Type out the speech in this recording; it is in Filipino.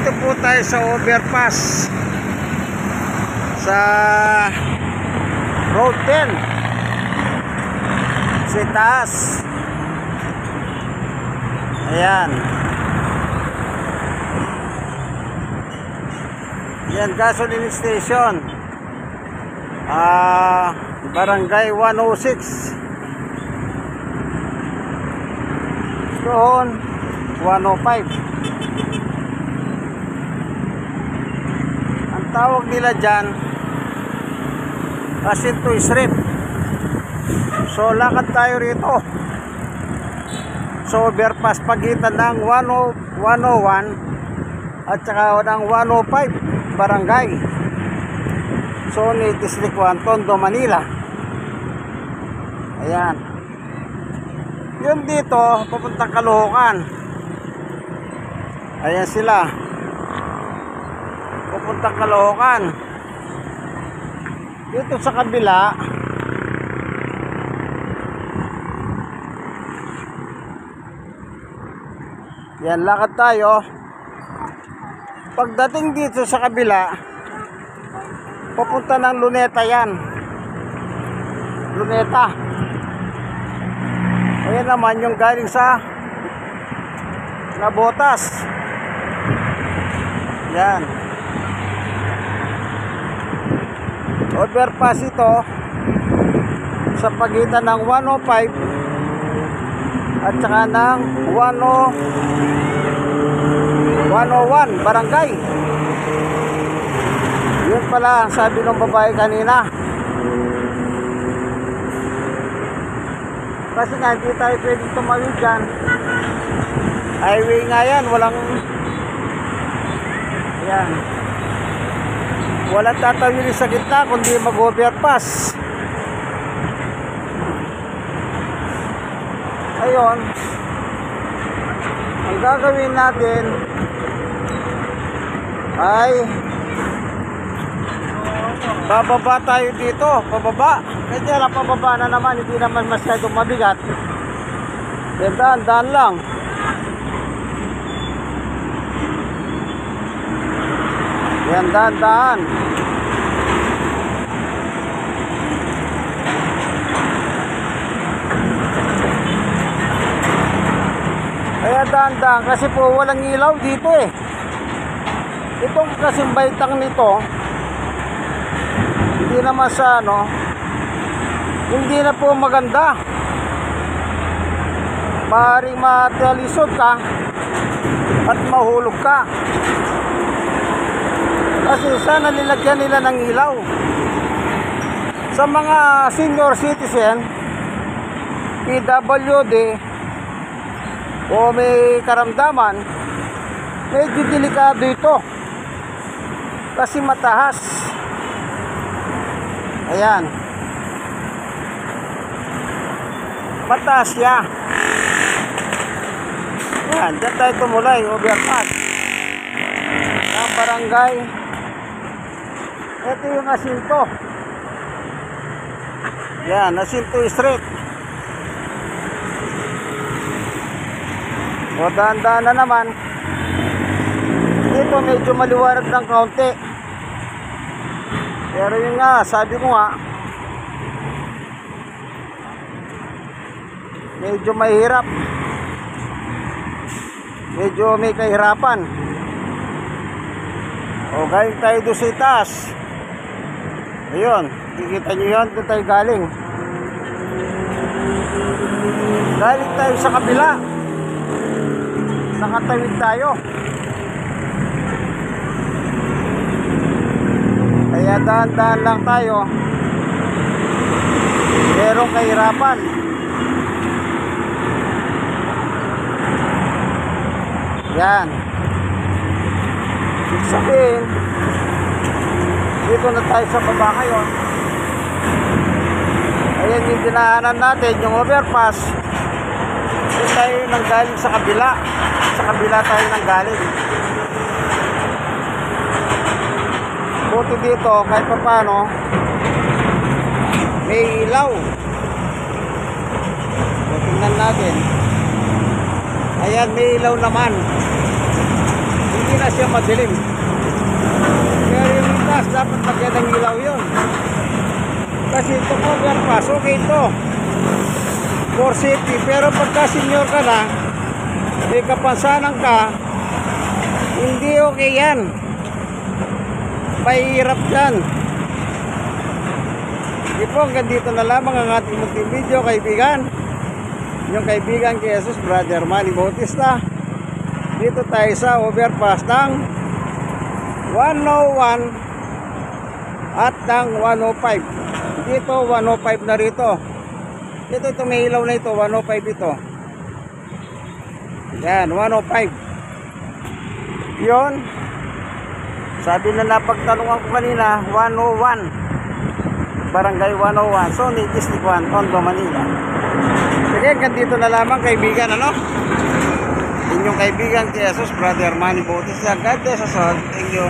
Nandito po tayo sa overpass sa Road 10 sa taas. Ayan. Yan, gasoline station. Barangay 106. Doon 105. Ang tawag nila dyan Jacinto Street. So lakad tayo rito sa overpass pagitan ng 101 at saka ng 105 barangay. So ni District 1, Tondo, Manila. Ayan. Yun dito, papuntang Caloocan. Ayan sila. Papuntang Caloocan. Dito sa kabila, yan, lakad tayo. Pagdating dito sa kabila, papunta ng Luneta yan. Luneta. Ayan naman yung galing sa Nabotas. Yan. Overpass ito sa pagitan ng 105 at saka ng 101 barangay. Yun pala ang sabi ng babae kanina. Kasi nga hindi tayo pwedeng tumawid dyan. Highway nga yan, walang yan, walang tatawid sa gitna kundi mag-overpass. Ayun, ang gagawin natin ay bababa tayo dito, pababa. Kaya lang pababa na naman, hindi naman masyadong mabigat. Daan lang. Yan, daan. Kaya daan kasi po walang ilaw dito eh. Itong kasing baitang nito, hindi naman sa hindi na po maganda. Maaaring matalisod ka at mahulog ka. Kasi sana nilagyan nila ng ilaw. Sa mga senior citizen, PWD o may karamdaman, medyo delikado ito kasi mataas. Ayan, mataas siya. Ayan, dyan tayo tumulay, overpass ng barangay. Ito yung Jacinto. Yan, Jacinto Street. O daan na naman. Dito medyo maliwanag ng kaunti. Pero yun nga, sabi ko nga, medyo mahirap. Medyo may kahirapan. O galing tayo doon sa itaas. Ayun, kikita nyo yun, doon tayo galing. Galing tayo sa kabila. Nakatawid tayo. Kaya daan lang tayo. Merong kahirapan. Yan. Ibig sabihin, dito na tayo sa baba ngayon. Ayan yung dinaanan natin, yung overpass. Dito tayo nang galing sa kabila. Sa kabila tayo nang galing. Buti dito, kahit pa paano, may ilaw. So, tingnan natin. Ayan, may ilaw naman. Hindi na siya madilim. Pero yung itaas, dapat lagyan ng ilaw yun. Kasi ito overpass, okay ito. For safety. Pero pagka senior ka na, may kapansanan ka, hindi okay yan. Mahirap yan. Hindi po, hanggang dito na lamang ang ating munting video, kaibigan. Yung kaibigan kay Jesus, Brother Manny Bautista. Dito tayo sa overpass ng 101 at ng 105. Dito 105 na rito. Dito ito may ilaw na ito, 105 ito. Yan, 105. Yun. Sabi na napagtanungan ko kanina, 101. Barangay 101. So, District 1, Tondo, Manila. Sige, hanggang dito na lamang kaibigan, ano? Inyong kaibigan kay Jesus, Brother Manny Bautista. God bless us all. Thank you.